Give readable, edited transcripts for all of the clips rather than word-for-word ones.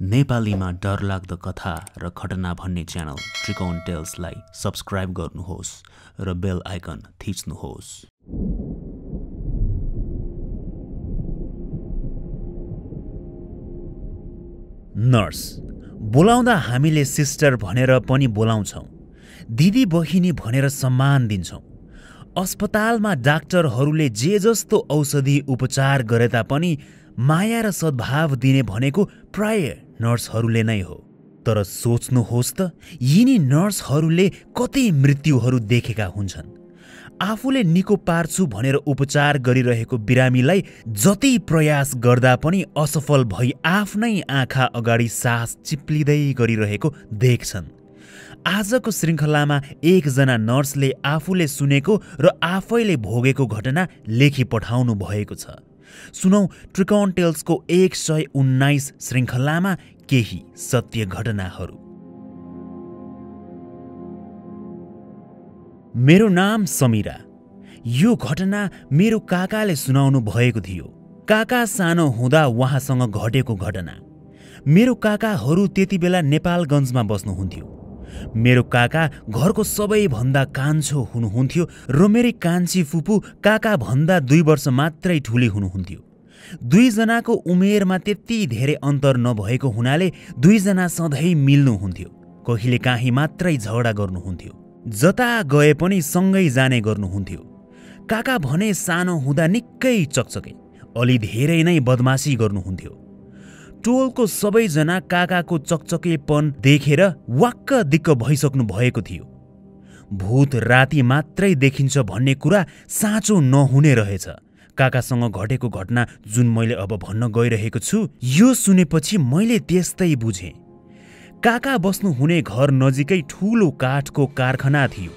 नेपालीमा डरलाग्दो कथा र घटना भन्ने च्यानल त्रिकोण टेल्सलाई सब्स्क्राइब गर्नुहोस् र बेल आइकन थिच्नुहोस्। नर्स बोलाउँदा हामीले सिस्टर भनेर पनि बोलाउँछौँ, दिदी बहिनी भनेर सम्मान दिन्छौँ। अस्पतालमा डाक्टरहरूले जे जस्तो औषधि उपचार गरे तापनि माया र सद्भाव दिने भनेको प्राय नर्सहरूले नै हो। तर सोच्नुहोस् त, यिनी नर्सहरूले कति मृत्युहरू देखेका हुन्छन्। आफूले निको पार्छु भनेर उपचार गरिरहेको बिरामीलाई जति प्रयास गर्दा पनि असफल भई आफ्नै आँखा अगाडि सास चिप्लिँदै गरिरहेको देख्छन्। आजको श्रृङ्खलामा एकजना नर्सले आफूले सुनेको र आफैले भोगेको घटना लेखी पठाउनु भएको छ। सुनौ त्रिकोण टेल्सको 119 श्रृङ्खलामा केही सत्य घटनाहरू। मेरो नाम समीरा। यो घटना मेरो काकाले सुनाउनु भएको थियो। काका सानो हुँदा उहाँसँग घटेको घटना। मेरो काकाहरू त्यति बेला नेपालगञ्जमा बस्नुहुन्थ्यो। मेरो काका घरको सबैभन्दा कान्छो हुनुहुन्थ्यो र मेरी कान्छी फुपू काका भन्दा 2 वर्ष मात्रै ठुली हुनुहुन्थ्यो। 2 जनाको उमेरमा त्यति धेरै अन्तर नभएको हुनाले 2 जना सधैँ मिल्नुहुन्थ्यो। कहिले काहीँ मात्रै झगडा गर्नुहुन्थ्यो। जता गए पनि सँगै जाने गर्नुहुन्थ्यो। काका भने सानो हुँदा निकै चकचके, अलि धेरै नै बदमासी गर्नुहुन्थ्यो। टोलको सबैजना काकाको चकचकेपन देखेर वाक्क दिक्क भइसक्नु भएको थियो। भूत राति मात्रै देखिन्छ भन्ने कुरा साँचो नहुने रहेछ। काकासँग घटेको घटना जुन मैले अब भन्न गइरहेको छु, यो सुनेपछि मैले त्यस्तै बुझेँ। काका बस्नुहुने घर नजिकै ठुलो काठको कारखाना थियो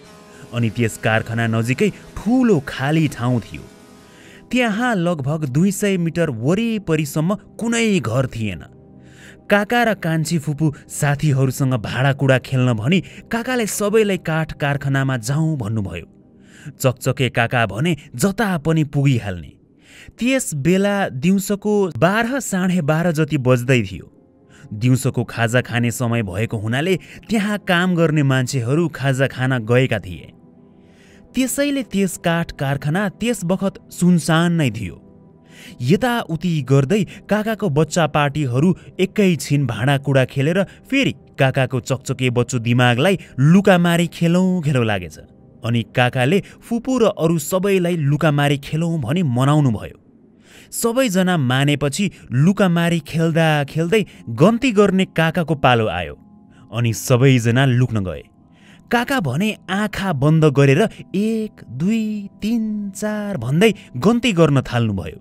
अनि त्यस कारखाना नजिकै ठुलो खाली ठाउँ थियो। त्यहाँ लगभग 200 मिटर वरिपरिसम्म कुनै घर थिएन। काका र कान्छी फुपू साथीहरूसँग भाँडाकुँडा खेल्न भनी काकाले सबैलाई काठ कारखानामा जाउँ भन्नुभयो। चकचके काका भने जता पनि पुगिहाल्ने। त्यस बेला दिउँसोको 12 साढे 12 जति बज्दै थियो। दिउँसोको खाजा खाने समय भएको हुनाले त्यहाँ काम गर्ने मान्छेहरू खाजा खान गएका थिए। त्यसैले त्यस काठ कारखाना त्यस बखत सुनसान नै थियो। यताउति गर्दै काकाको बच्चा पार्टीहरू एकैछिन भाँडाकुँडा खेलेर फेरि काकाको चकचके बच्चो दिमागलाई लुकामारी खेलौँ लागेछ। अनि काकाले फुपू र अरू सबैलाई लुकामारी खेलौँ भनी मनाउनु भयो। सबैजना मानेपछि लुकामारी खेल्दा खेल्दै गन्ती गर्ने काकाको पालो आयो अनि सबैजना लुक्न गए। काका भने आँखा बन्द गरेर 1 2 3 4 भन्दै गन्ती गर्न थाल्नुभयो।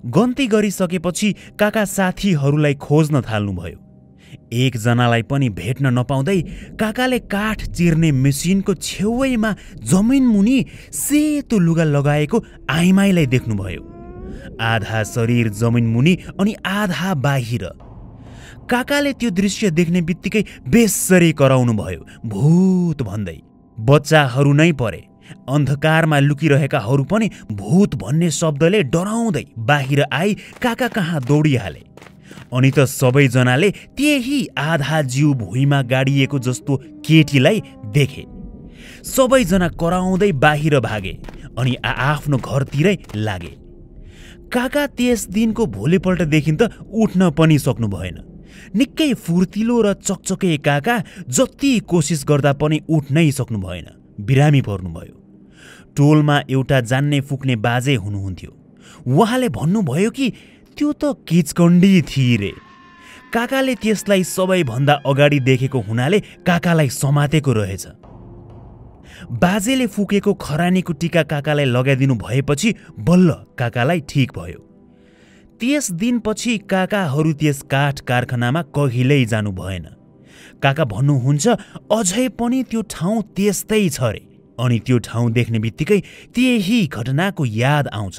गन्ती गरिसकेपछि काका साथीहरूलाई खोज्न थाल्नुभयो। एकजनालाई पनि भेट्न नपाउँदै काकाले काठ चिर्ने मेसिनको छेउैमा जमिन मुनि सेतो लुगा लगाएको आइमाईलाई देख्नुभयो। आधा शरीर जमिन मुनि अनि आधा बाहिर। काकाले त्यो दृश्य देख्ने बित्तिकै बेसरी कराउनु भयो, भूत भन्दै। बच्चाहरू नै परे। अन्धकारमा लुकिरहेकाहरू पनि भूत भन्ने शब्दले डराउँदै बाहिर आई काका कहाँ दौडिहाले। अनि त सबैजनाले त्यही आधा जिउ भुइँमा गाडिएको जस्तो केटीलाई देखे। सबैजना कराउँदै बाहिर भागे अनि आफ्नो घरतिरै लागे। काका त्यस दिनको भोलिपल्टदेखि त उठ्न पनि सक्नु भएन। निकै फुर्तिलो र चकचके काका जति कोसिस गर्दा पनि उठ्नै सक्नु भएन, बिरामी पर्नुभयो। टोलमा एउटा जान्ने फुक्ने बाजे हुनुहुन्थ्यो। उहाँले भन्नुभयो कि त्यो त किचकण्डी थिए रे। काकाले त्यसलाई सबैभन्दा अगाडि देखेको हुनाले काकालाई समातेको रहेछ। बाजेले फुकेको खरानीको टिका काकालाई लगाइदिनु भएपछि बल्ल काकालाई ठिक भयो। त्यस दिनपछि काकाहरू त्यस काठ कारखानामा कहिल्यै जानु भएन। काका भन्नुहुन्छ अझै पनि त्यो ठाउँ त्यस्तै छ रे। अनि त्यो ठाउँ देख्ने बित्तिकै त्यही घटनाको याद आउँछ।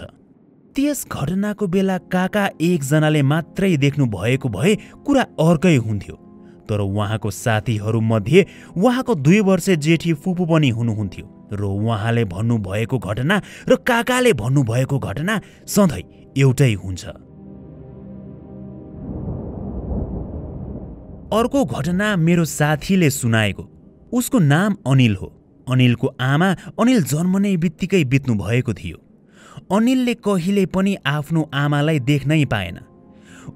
त्यस घटनाको बेला काका एकजनाले मात्रै देख्नु भएको भए कुरा अर्कै हुन्थ्यो। तर उहाँको साथीहरूमध्ये उहाँको 2 वर्षे जेठी फुपू पनि हुनुहुन्थ्यो र उहाँले भन्नुभएको घटना र काकाले भन्नुभएको घटना सधैँ एउटै हुन्छ। अर्को घटना मेरो साथीले सुनाएको। उसको नाम अनिल हो। अनिलको आमा अनिल जन्मने बित्तिकै बित्नु भएको थियो। अनिलले कहिले पनि आफ्नो आमालाई देख्नै पाएन।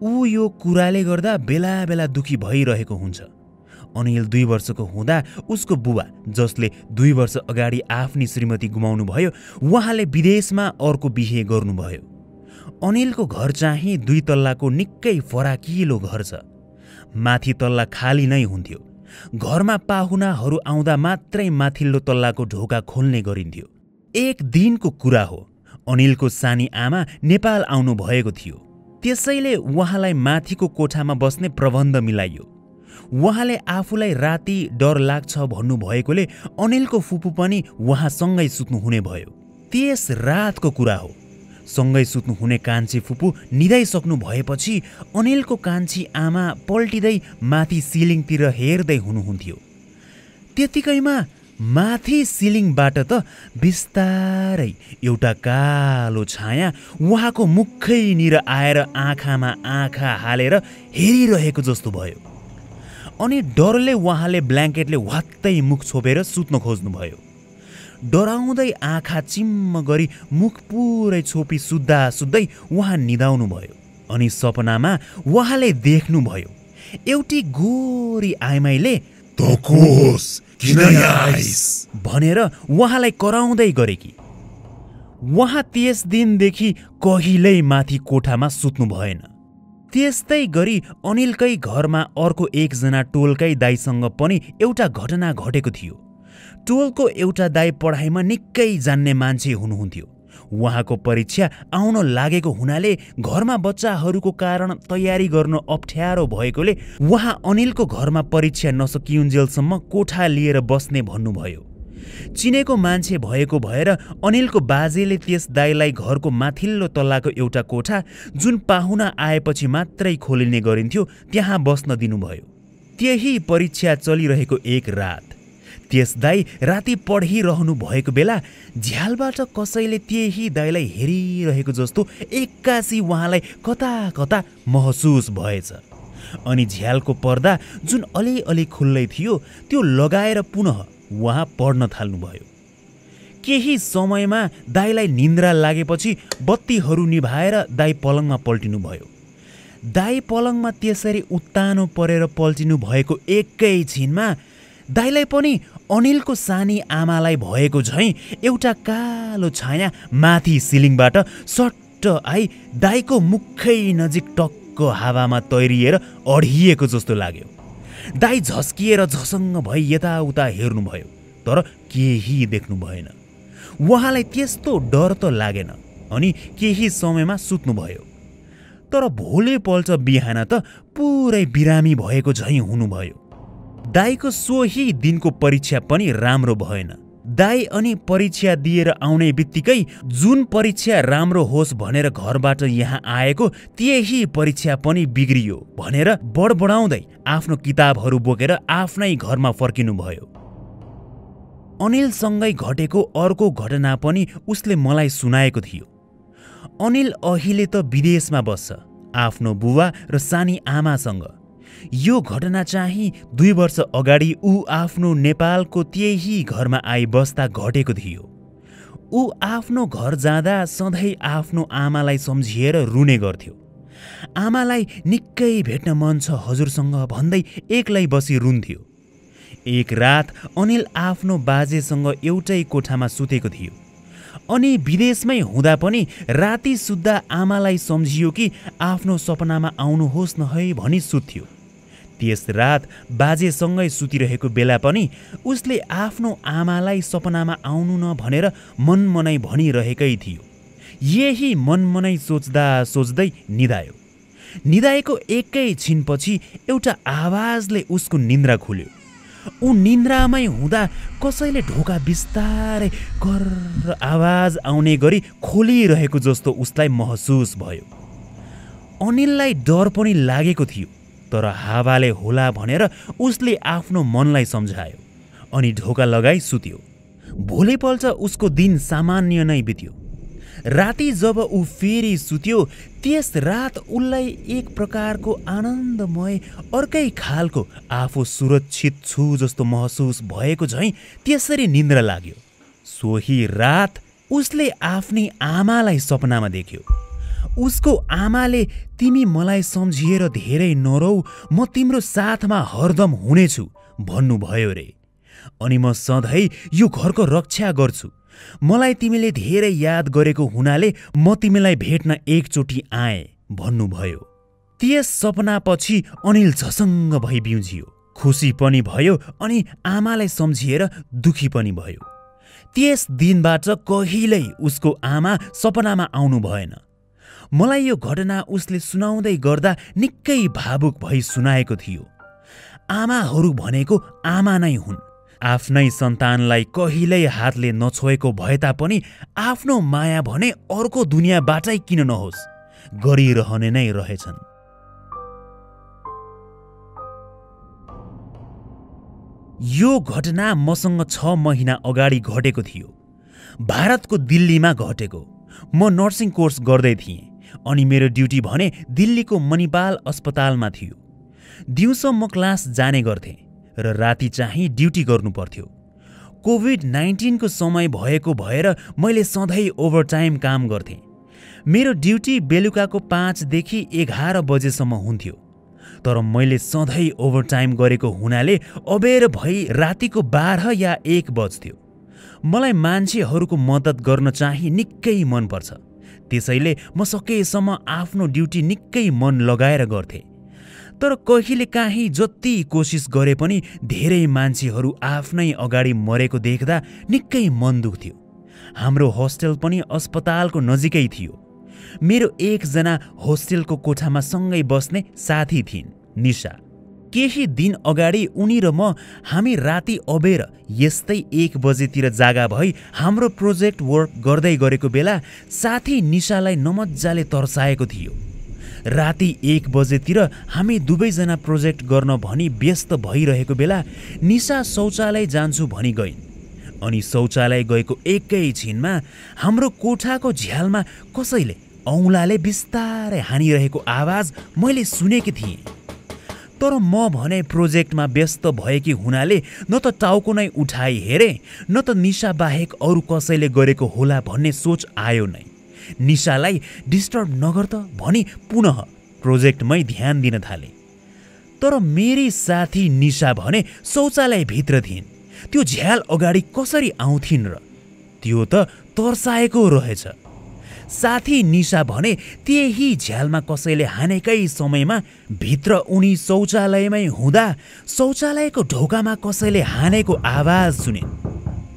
ऊ यो कुराले गर्दा बेला बेला दुखी भइरहेको हुन्छ। अनिल 2 वर्षको हुँदा उसको बुबा, जसले 2 वर्ष अगाडि आफ्नी श्रीमती गुमाउनु भयो, उहाँले विदेशमा अर्को बिहे गर्नुभयो। अनिलको घर चाहिँ 2 तल्लाको निकै फराकिलो घर छ। माथि तल्ला खाली नै हुन्थ्यो। घरमा पाहुनाहरू आउँदा मात्रै माथिल्लो तल्लाको ढोका खोल्ने गरिन्थ्यो। एक दिनको कुरा हो, अनिलको सानी आमा नेपाल आउनु भएको थियो। त्यसैले उहाँलाई माथिको कोठामा बस्ने प्रबन्ध मिलाइयो। उहाँले आफूलाई राति डर लाग्छ भन्नुभएकोले अनिलको फुपू पनि उहाँसँगै सुत्नुहुने भयो। त्यस रातको कुरा हो। सँगै सुत्नुहुने कान्छी फुपू निदाइसक्नु भएपछि अनिलको कान्छी आमा पल्टिँदै माथि सिलिङतिर हेर्दै हुनुहुन्थ्यो। त्यतिकैमा माथि सिलिङबाट त बिस्तारै एउटा कालो छाया उहाँको मुखैनिर आएर आँखामा आँखा हालेर हेरिरहेको जस्तो भयो। अनि डरले उहाँले ब्ल्याङ्केटले वात्तै मुख छोपेर सुत्न खोज्नुभयो। डराउँदै आँखा चिम्म गरी मुख पुरै छोपी सुत्दा सुत्दै उहाँ निदाउनु भयो। अनि सपनामा उहाँले देख्नुभयो एउटी गोरी आइमाईले भनेर उहाँलाई कराउँदै गरेकी। उहाँ त्यस दिनदेखि कहिल्यै माथि कोठामा सुत्नु भएन। त्यस्तै गरी अनिलकै घरमा अर्को एकजना टोलकै दाइसँग पनि एउटा घटना घटेको थियो। टोलको एउटा दाइ पढाइमा निकै जान्ने मान्छे हुनुहुन्थ्यो। उहाँको परीक्षा आउन लागेको हुनाले घरमा बच्चाहरूको कारण तयारी गर्न अप्ठ्यारो भएकोले उहाँ अनिलको घरमा परीक्षा नसकिउन्जेलसम्म कोठा लिएर बस्ने भन्नुभयो। चिनेको मान्छे भएको भएर अनिलको बाजेले त्यस दाइलाई घरको माथिल्लो तल्लाको एउटा कोठा, जुन पाहुना आएपछि मात्रै खोलिने गरिन्थ्यो, त्यहाँ बस्न दिनुभयो। त्यही परीक्षा चलिरहेको एक रात त्यस दाइ राति पढिरहनु भएको बेला झ्यालबाट कसैले त्यही दाइलाई हेरिरहेको जस्तो एक्कासी उहाँलाई कता कता महसुस भएछ। अनि झ्यालको पर्दा जुन अलिअलि खुल्लै थियो त्यो लगाएर पुनः उहाँ पढ्न थाल्नुभयो। केही समयमा दाइलाई निन्द्रा लागेपछि बत्तीहरू निभाएर दाइ पलङमा पल्टिनुभयो। दाइ पलङमा त्यसरी उत्तानो परेर पल्टिनु भएको एकै छिनमा दाइलाई पनि अनिलको सानी आमालाई भएको झैँ एउटा कालो छाया माथि सिलिङबाट सट्ट आई दाइको मुखै नजिक टक्क हावामा तैरिएर अडिएको जस्तो लाग्यो। दाइ झस्किएर झसङ्ग भई यताउता हेर्नुभयो, तर केही देख्नु भएन। उहाँलाई त्यस्तो डर त लागेन अनि केही समयमा सुत्नुभयो। तर भोलिपल्ट बिहान त पुरै बिरामी भएको झैँ हुनुभयो। दाइको सोही दिनको परीक्षा पनि राम्रो भएन। दाइ अनि परीक्षा दिएर आउने बित्तिकै जुन परीक्षा राम्रो होस् भनेर घरबाट यहाँ आएको त्यही परीक्षा पनि बिग्रियो भनेर बडबडाउँदै आफ्नो किताबहरू बोकेर आफ्नै घरमा फर्किनुभयो। अनिलसँगै घटेको अर्को घटना पनि उसले मलाई सुनाएको थियो। अनिल अहिले त विदेशमा बस्छ आफ्नो बुबा र सानी आमासँग। यो घटना चाहिँ 2 वर्ष अगाडि ऊ आफ्नो नेपालको त्यही घरमा आई बस्दा घटेको थियो। ऊ आफ्नो घर जाँदा सधैँ आफ्नो आमालाई सम्झिएर रुने गर्थ्यो। आमालाई निकै भेट्न मन छ हजुरसँग भन्दै एक्लै बसी रुन्थ्यो। एक रात अनिल आफ्नो बाजेसँग एउटै कोठामा सुतेको थियो। अनि विदेशमै हुँदा पनि राति सुत्दा आमालाई सम्झियो कि आफ्नो सपनामा आउनुहोस् न है भनी सुत्थ्यो। त्यस रात बाजेसँगै सुतिरहेको बेला पनि उसले आफ्नो आमालाई सपनामा आउनु न भनेर मनमनै भनिरहेकै थियो। यही मनमनै सोच्दा सोच्दै निदायो। निदाएको एकै छिनपछि एउटा आवाजले उसको निन्द्रा खुल्यो। ऊ निन्द्रामै हुँदा कसैले ढोका बिस्तारै कर आवाज आउने गरी खोलिरहेको जस्तो उसलाई महसुस भयो। अनिललाई डर पनि लागेको थियो, तर हावाले होला भनेर उसले आफ्नो मनलाई सम्झायो अनि ढोका लगाई सुत्यो। भोलिपल्ट उसको दिन सामान्य नै बित्यो। राति जब ऊ फेरि सुत्यो त्यस रात उसलाई एक प्रकारको आनन्दमय अर्कै खालको आफू सुरक्षित छु जस्तो महसुस भएको झैँ त्यसरी निन्द्रा लाग्यो। सोही रात उसले आफ्नी आमालाई सपनामा देख्यो। उसको आमाले तिमी मलाई सम्झिएर धेरै नरौ, म तिम्रो साथमा हरदम हुनेछु भन्नुभयो रे। अनि म सधैँ यो घरको रक्षा गर्छु। मलाई तिमीले धेरै याद गरेको हुनाले म तिमीलाई भेट्न एकचोटि आएँ भन्नुभयो। त्यस सपनापछि अनिल झसङ्ग भई बिउजियो। खुसी पनि भयो अनि आमालाई सम्झिएर दुखी पनि भयो। त्यस दिनबाट कहिल्यै उसको आमा सपनामा आउनु भएन। मलाई यो घटना उसले सुनाउँदै गर्दा निकै भावुक भई सुनाएको थियो। आमाहरू भनेको आमा नै हुन्। आफ्नै सन्तानलाई कहिल्यै हातले नछोएको भए तापनि आफ्नो माया भने अर्को दुनियाँबाटै किन नहोस् गरिरहने नै रहेछन्। यो घटना मसँग 6 महिना अगाडि घटेको थियो। भारतको दिल्लीमा घटेको। म नर्सिङ कोर्स गर्दै थिएँ अनि मेरो ड्युटी भने दिल्लीको मणिपाल अस्पतालमा थियो। दिउँसो म क्लास जाने गर्थेँ र राति चाहिँ ड्युटी गर्नु पर्थ्यो। कोभिड-19 को समय भएको भएर मैले सधैँ ओभरटाइम काम गर्थेँ। मेरो ड्युटी बेलुकाको 5 देखि 11 बजेसम्म हुन्थ्यो। तर मैले सधैँ ओभरटाइम गरेको हुनाले अबेर भई रातिको 12 या 1 बज्थ्यो। मलाई मान्छेहरूको मद्दत गर्न चाहिँ निकै मनपर्छ। त्यसैले म सकेसम्म आफ्नो ड्युटी निकै मन लगाएर गर्थेँ। तर कहिलेकाहीँ जति कोसिस गरे पनि धेरै मान्छेहरू आफ्नै अगाडि मरेको देख्दा निकै मन दुख्थ्यो। हाम्रो होस्टेल पनि अस्पतालको नजिकै थियो। मेरो एकजना होस्टेलको कोठामा सँगै बस्ने साथी थिइन्, निशा। केही दिन अगाडि उनी र म हामी राति अबेर यस्तै 1 बजेतिर जागा भई हाम्रो प्रोजेक्ट वर्क गर्दै गरेको बेला साथी निशालाई नमज्जाले तर्साएको थियो। राति 1 बजेतिर हामी दुवैजना प्रोजेक्ट गर्न भनी व्यस्त भइरहेको बेला निशा शौचालय जान्छु भनी गइन्। अनि शौचालय गएको एकैछिनमा हाम्रो कोठाको झ्यालमा कसैले औँलाले बिस्तारै हानिरहेको आवाज मैले सुनेकी थिएँ। तर म भने प्रोजेक्टमा व्यस्त भएकी हुनाले न त टाउको नै उठाई हेरेँ न त निशा बाहेक अरू कसैले गरेको होला भन्ने सोच आयो नै। निशालाई डिस्टर्ब नगर त भनी पुनः प्रोजेक्टमै ध्यान दिन थाले। तर मेरी साथी निशा भने शौचालयभित्र थिइन्। त्यो झ्याल अगाडि कसरी आउँथिन् र? त्यो त तर्साएको रहेछ। साथी निशा भने त्यही झ्यालमा कसैले हानेकै समयमा भित्र उनी शौचालयमै हुँदा शौचालयको ढोकामा कसैले हानेको आवाज सुने।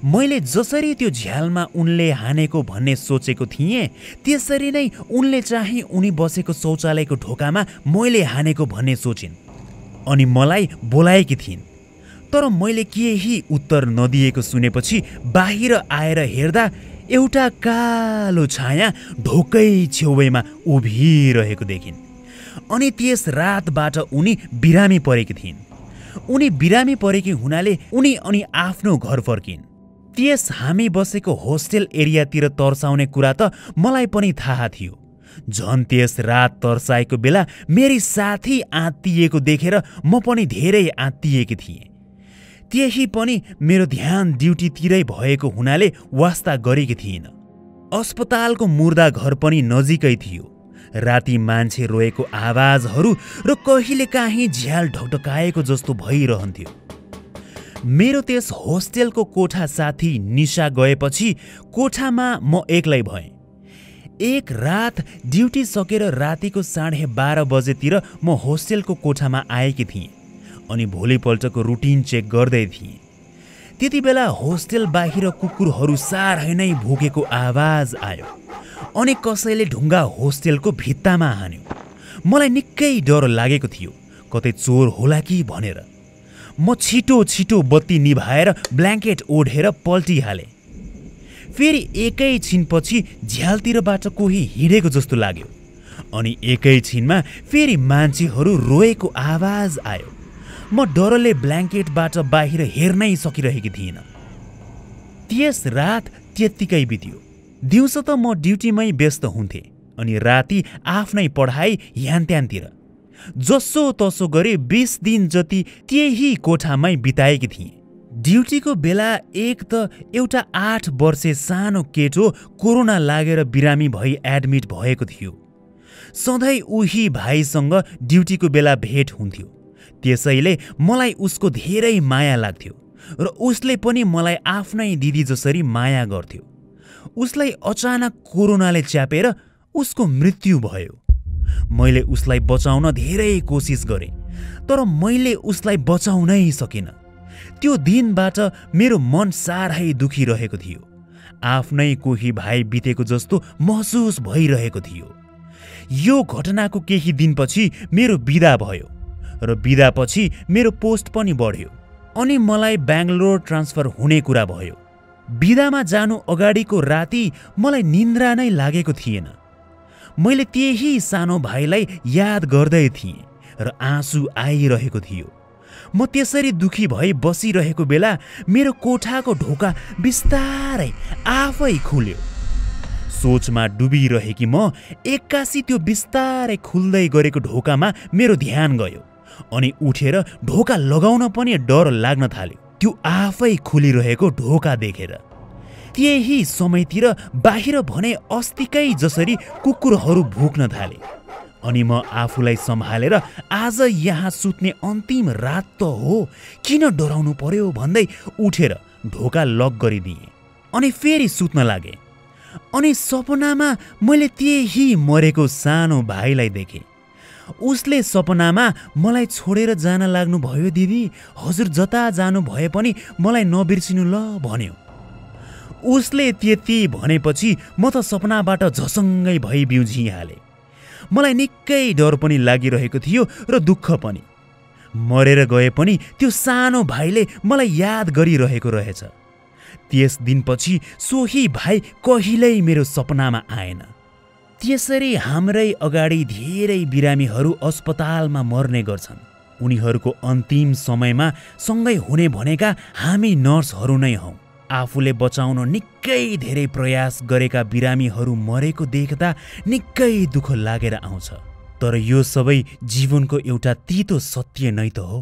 मैले जसरी त्यो झ्यालमा उनले हानेको भन्ने सोचेको थिएँ त्यसरी नै उनले चाहिँ उनी बसेको शौचालयको ढोकामा मैले हानेको भन्ने सोचिन् अनि मलाई बोलाएकी थिइन्। तर मैले केही उत्तर नदिएको सुनेपछि बाहिर आएर हेर्दा एउटा कालो छाया ढोकै छेउमा उभिरहेको देखिन्। अनि त्यस रातबाट उनी बिरामी परेकी थिइन्। उनी बिरामी परेकी हुनाले उनी अनि आफ्नो घर फर्किन्। त्यस हामी बसेको होस्टेल एरियातिर तर्साउने कुरा त मलाई पनि थाहा थियो। झन् त्यस रात तर्साएको बेला मेरी साथी आत्तिएको देखेर म पनि धेरै आत्तिएकी थिएँ। त्यही पनि मेरो ध्यान ड्युटीतिरै भएको हुनाले वास्ता गरेकी थिइनँ। अस्पतालको मुर्दा घर पनि नजिकै थियो। राति मान्छे रोएको आवाजहरू र कहिलेकाहीँ झ्याल ढकढकाएको जस्तो भइरहन्थ्यो। मेरो त्यस होस्टेलको कोठा साथी निशा गएपछि कोठामा म एक्लै भएँ। एक रात ड्युटी सकेर रातिको 12:30 बजेतिर म होस्टेलको कोठामा आएकी थिएँ अनि भोलिपल्टको रुटिन चेक गर्दै थिएँ। त्यति बेला होस्टेल बाहिर कुकुरहरू साह्रै नै भुकेको आवाज आयो अनि कसैले ढुङ्गा होस्टेलको भित्तामा हान्यो। मलाई निकै डर लागेको थियो, कतै चोर होला कि भनेर। म छिटो छिटो बत्ती निभाएर ब्ल्याङ्केट ओढेर पल्टिहालेँ। फेरि एकैछिनपछि झ्यालतिरबाट कोही हिँडेको जस्तो लाग्यो अनि एकैछिनमा फेरि मान्छेहरू रोएको आवाज आयो। म डरले ब्ल्याङ्केटबाट बाहिर हेर्नै सकिरहेकी थिइनँ। त्यस रात त्यत्तिकै बित्यो। दिउँसो त म ड्युटीमै व्यस्त हुन्थे अनि राति आफ्नै पढाइ ह्यानत्यानतिर जसो तसो गरी 20 दिन जति त्यही कोठामै बिताएकी थिएँ। ड्युटीको बेला एक त एउटा 8 वर्षे सानो केटो कोरोना लागेर बिरामी भई एडमिट भएको थियो। सधैँ उही भाइसँग ड्युटीको बेला भेट हुन्थ्यो, त्यसैले मलाई उसको धेरै माया लाग्थ्यो र उसले पनि मलाई आफ्नै दिदी जसरी माया गर्थ्यो। उसलाई अचानक कोरोनाले च्यापेर उसको मृत्यु भयो। मैले उसलाई बचाउन धेरै कोसिस गरेँ, तर मैले उसलाई बचाउनै सकिनँ। त्यो दिनबाट मेरो मन साह्रै दुखिरहेको थियो। आफ्नै कोही भाइ बितेको जस्तो महसुस भइरहेको थियो। यो घटनाको केही दिनपछि मेरो बिदा भयो र बिदापछि मेरो पोस्ट पनि बढ्यो अनि मलाई बेंगलोर ट्रान्सफर हुने कुरा भयो। बिदामा जानु अगाडिको राति मलाई निन्द्रा नै लागेको थिएन। मैले त्यही सानो भाइलाई याद गर्दै थिएँ र आँसु आइरहेको थियो। म त्यसरी दुखी भई बसिरहेको बेला मेरो कोठाको ढोका बिस्तारै आफै खुल्यो। सोचमा डुबिरहेकी म एक्कासी त्यो बिस्तारै खुल्दै गरेको ढोकामा मेरो ध्यान गयो अनि उठेर ढोका लगाउन पनि डर लाग्न थाल्यो त्यो आफै खुलिरहेको ढोका देखेर। त्यही समयतिर बाहिर भने अस्तिकै जसरी कुकुरहरू भुक्न थाले अनि म आफूलाई सम्हालेर आज यहाँ सुत्ने अन्तिम रात त हो, किन डराउनु पर्यो भन्दै उठेर ढोका लक गरिदिएँ अनि फेरि सुत्न लागे। अनि सपनामा मैले त्यही मरेको सानो भाइलाई देखेँ। उसले सपनामा मलाई छोडेर जान लाग्नु भयो दिदी, हजुर जता जानु भए पनि मलाई नबिर्सिनु ल भन्यो। उसले त्यति भनेपछि म त सपनाबाट झसङ्गै भई बिउझिहालेँ। मलाई निकै डर पनि लागिरहेको थियो र दुःख पनि। मरेर गए पनि त्यो सानो भाइले मलाई याद गरिरहेको रहेछ। त्यस दिनपछि सोही भाइ कहिल्यै मेरो सपनामा आएन। त्यसरी हाम्रै अगाडि धेरै बिरामीहरू अस्पतालमा मर्ने गर्छन्। उनीहरूको अन्तिम समयमा सँगै हुने भनेका हामी नर्सहरू नै हौँ। आफूले बचाउन निकै धेरै प्रयास गरेका बिरामीहरू मरेको देख्दा निकै दुःख लागेर आउँछ। तर यो सबै जीवनको एउटा तितो सत्य नै त हो।